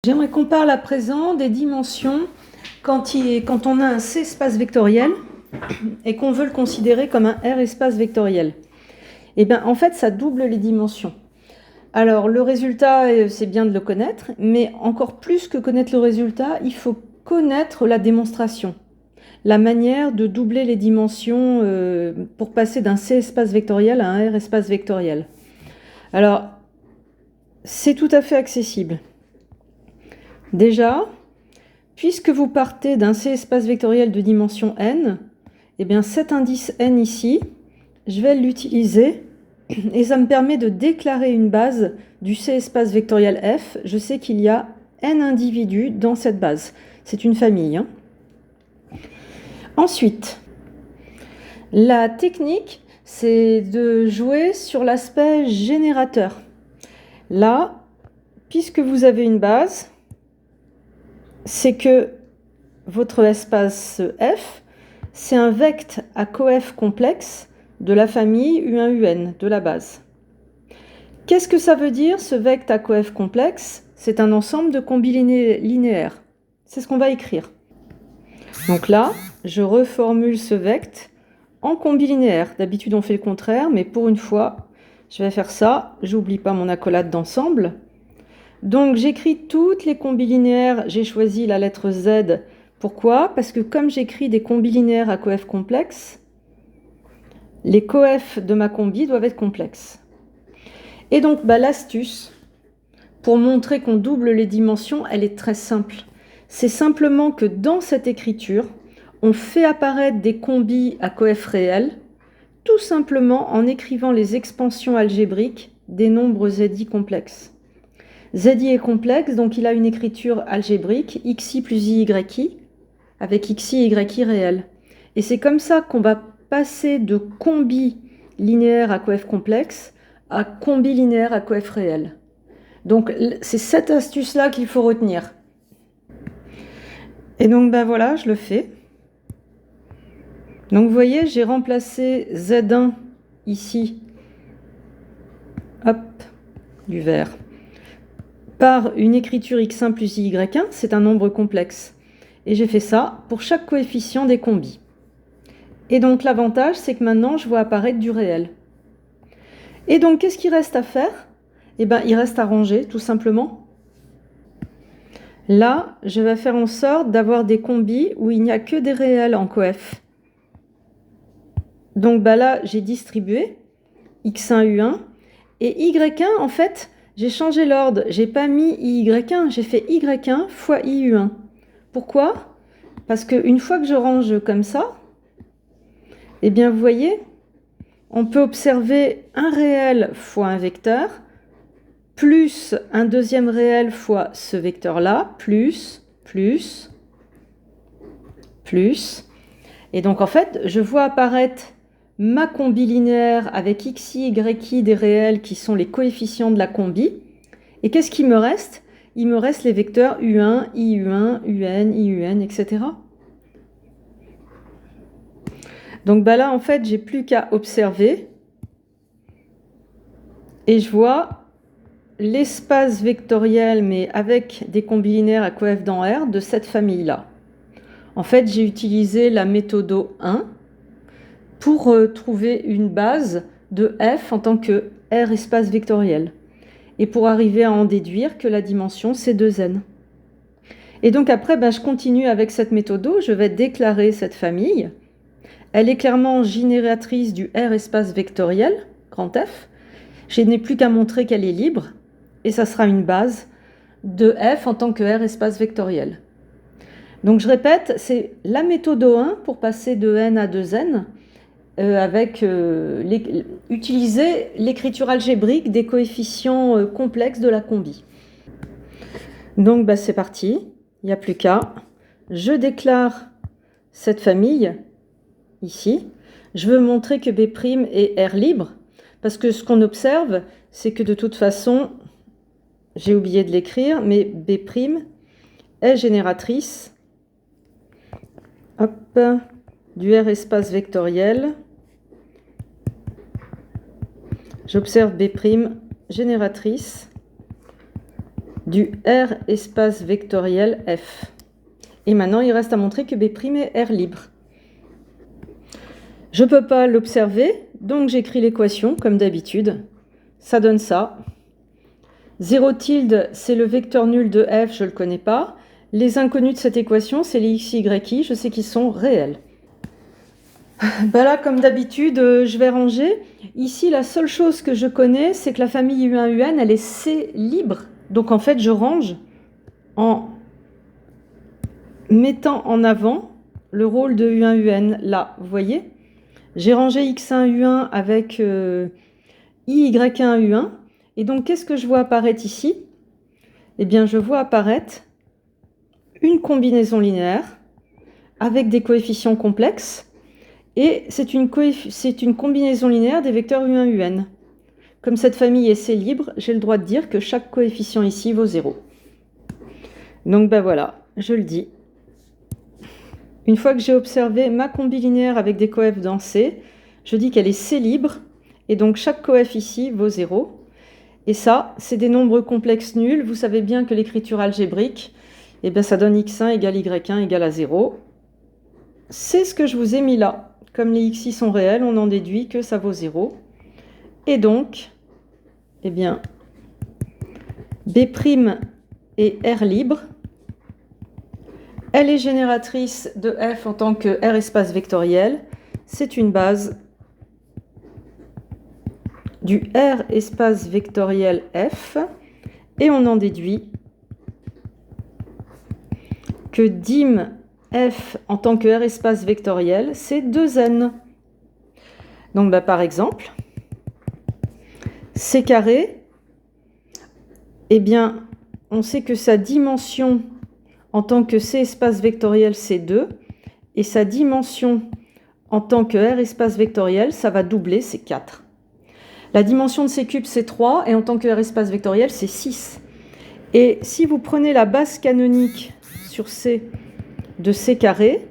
J'aimerais qu'on parle à présent des dimensions quand on a un C espace vectoriel et qu'on veut le considérer comme un R espace vectoriel. Et bien, en fait, ça double les dimensions. Alors, le résultat, c'est bien de le connaître, mais encore plus que connaître le résultat, il faut connaître la démonstration, la manière de doubler les dimensions pour passer d'un C espace vectoriel à un R espace vectoriel. Alors, c'est tout à fait accessible. Déjà, puisque vous partez d'un C espace vectoriel de dimension n, eh bien cet indice n ici, je vais l'utiliser et ça me permet de déclarer une base du C espace vectoriel F. Je sais qu'il y a n individus dans cette base. C'est une famille. Ensuite, la technique, c'est de jouer sur l'aspect générateur. Là, puisque vous avez une base, c'est que votre espace F, c'est un vecte à coef complexe de la famille U1UN, de la base. Qu'est-ce que ça veut dire, ce vecte à coef complexe? C'est un ensemble de combis linéaires. C'est ce qu'on va écrire. Donc là, je reformule ce vecte en combis linéaire. D'habitude, on fait le contraire, mais pour une fois, je vais faire ça. J'oublie pas mon accolade d'ensemble. Donc j'écris toutes les combis linéaires, j'ai choisi la lettre Z. Pourquoi? Parce que comme j'écris des combis linéaires à coef complexe, les coefs de ma combi doivent être complexes. Et donc l'astuce, pour montrer qu'on double les dimensions, elle est très simple. C'est simplement que dans cette écriture, on fait apparaître des combis à coef réels, tout simplement en écrivant les expansions algébriques des nombres ZI complexes. ZI est complexe, donc il a une écriture algébrique, xi plus iyi, avec xi et yi réel. Et c'est comme ça qu'on va passer de combi linéaire à coef complexe à combi linéaire à coef réel. Donc c'est cette astuce-là qu'il faut retenir. Et donc voilà, je le fais. Donc vous voyez, j'ai remplacé Z1 ici, hop, du vert, par une écriture x1 plus y1, c'est un nombre complexe. Et j'ai fait ça pour chaque coefficient des combis. Et donc l'avantage, c'est que maintenant, je vois apparaître du réel. Et donc, qu'est-ce qu'il reste à faire? Eh bien, il reste à ranger, tout simplement. Là, je vais faire en sorte d'avoir des combis où il n'y a que des réels en coef. Donc là, j'ai distribué x1, u1. Et y1, en fait, j'ai changé l'ordre. J'ai pas mis y1, j'ai fait y1 fois iu1. Pourquoi? Parce qu'une fois que je range comme ça, eh bien, vous voyez, on peut observer un réel fois un vecteur, plus un deuxième réel fois ce vecteur-là, plus. Et donc, en fait, je vois apparaître ma combi linéaire avec xi, yi des réels qui sont les coefficients de la combi. Et qu'est-ce qui me reste? Il me reste les vecteurs u1, iu1, un, iun, etc. Donc là, en fait, j'ai plus qu'à observer. Et je vois l'espace vectoriel, mais avec des combis linéaires à coef dans R, de cette famille-là. En fait, j'ai utilisé la méthode 1 pour trouver une base de F en tant que R espace vectoriel. Et pour arriver à en déduire que la dimension, c'est 2n. Et donc après, je continue avec cette méthode. Je vais déclarer cette famille. Elle est clairement génératrice du R espace vectoriel, grand F. Je n'ai plus qu'à montrer qu'elle est libre. Et ça sera une base de F en tant que R espace vectoriel. Donc je répète, c'est la méthode 1 pour passer de n à 2n, avec utiliser l'écriture algébrique des coefficients complexes de la combi. Donc c'est parti, il n'y a plus qu'à. Je déclare cette famille ici. Je veux montrer que B' est R libre, parce que ce qu'on observe, c'est que de toute façon, j'ai oublié de l'écrire, mais B' est génératrice du R espace vectoriel. J'observe B' génératrice du R espace vectoriel F. Et maintenant, il reste à montrer que B' est R libre. Je ne peux pas l'observer, donc j'écris l'équation comme d'habitude. Ça donne ça. 0 tilde, c'est le vecteur nul de F, je ne le connais pas. Les inconnus de cette équation, c'est les x, y, i, je sais qu'ils sont réels. Ben là, comme d'habitude, je vais ranger. Ici, la seule chose que je connais, c'est que la famille U1UN, elle est C libre. Donc en fait, je range en mettant en avant le rôle de U1UN là, vous voyez. J'ai rangé X1 U1 avec IY1 U1. Et donc, qu'est-ce que je vois apparaître ici? Eh bien, je vois apparaître une combinaison linéaire avec des coefficients complexes. Et c'est une combinaison linéaire des vecteurs U1, UN. Comme cette famille est C libre, j'ai le droit de dire que chaque coefficient ici vaut 0. Donc ben voilà, je le dis. Une fois que j'ai observé ma combi linéaire avec des coefs dans C, je dis qu'elle est C libre, et donc chaque coef ici vaut 0. Et ça, c'est des nombres complexes nuls. Vous savez bien que l'écriture algébrique, eh bien, ça donne x1 égale y1 égale à 0. C'est ce que je vous ai mis là. Comme les xi sont réels, on en déduit que ça vaut 0. Et donc, eh bien, B' est R libre. Elle est génératrice de F en tant que R espace vectoriel. C'est une base du R espace vectoriel F. Et on en déduit que dim F en tant que R espace vectoriel, c'est 2n. Donc bah, par exemple, C carré, eh bien, on sait que sa dimension en tant que C espace vectoriel, c'est 2, et sa dimension en tant que R espace vectoriel, ça va doubler, c'est 4. La dimension de C cube, c'est 3, et en tant que R espace vectoriel, c'est 6. Et si vous prenez la base canonique sur C de C carré,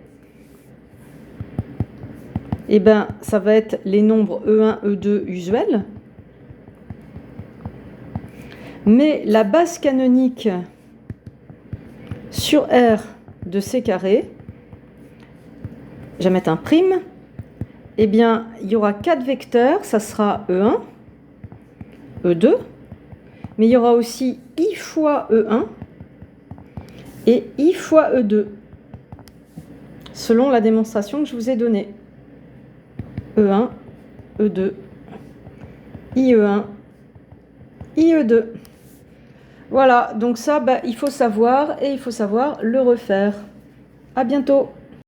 eh ben, ça va être les nombres E1, E2 usuels. Mais la base canonique sur R de C carré, je vais mettre un prime, eh bien, il y aura 4 vecteurs, ça sera E1, E2, mais il y aura aussi I fois E1 et I fois E2, selon la démonstration que je vous ai donnée. E1, E2, IE1, IE2. Voilà, donc ça, bah, il faut savoir et il faut savoir le refaire. À bientôt!